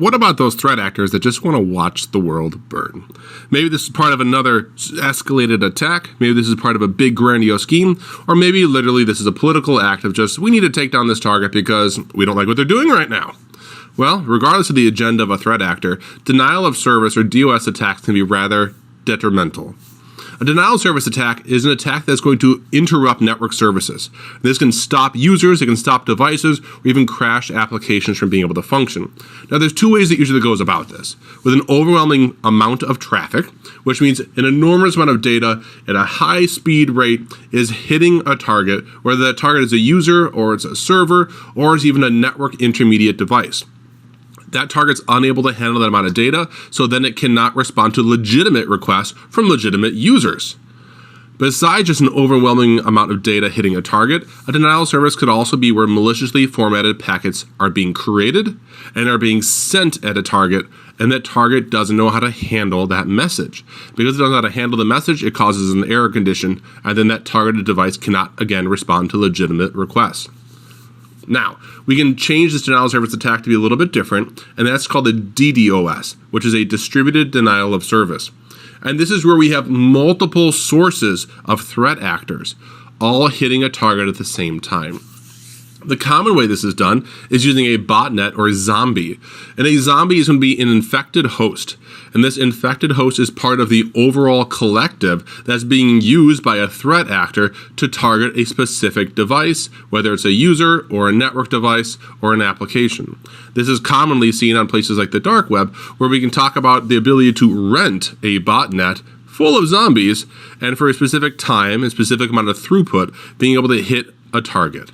What about those threat actors that just want to watch the world burn? Maybe this is part of another escalated attack, maybe this is part of a big grandiose scheme, or maybe literally this is a political act of just, we need to take down this target because we don't like what they're doing right now. Well, regardless of the agenda of a threat actor, denial of service or DOS attacks can be rather detrimental. A denial of service attack is an attack that's going to interrupt network services. This can stop users, it can stop devices, or even crash applications from being able to function. Now, there's two ways it usually goes about this. With an overwhelming amount of traffic, which means an enormous amount of data at a high speed rate is hitting a target, whether that target is a user, or it's a server, or it's even a network intermediate device. That target's unable to handle that amount of data, so then it cannot respond to legitimate requests from legitimate users. Besides just an overwhelming amount of data hitting a target, a denial of service could also be where maliciously formatted packets are being created and are being sent at a target, and that target doesn't know how to handle that message. Because it doesn't know how to handle the message, it causes an error condition, and then that targeted device cannot again respond to legitimate requests. Now, we can change this denial of service attack to be a little bit different, and that's called a DDoS, which is a distributed denial of service. And this is where we have multiple sources of threat actors, all hitting a target at the same time. The common way this is done is using a botnet or a zombie. And a zombie is going to be an infected host. And this infected host is part of the overall collective that's being used by a threat actor to target a specific device, whether it's a user or a network device or an application. This is commonly seen on places like the dark web, where we can talk about the ability to rent a botnet full of zombies, and for a specific time and specific amount of throughput, being able to hit a target.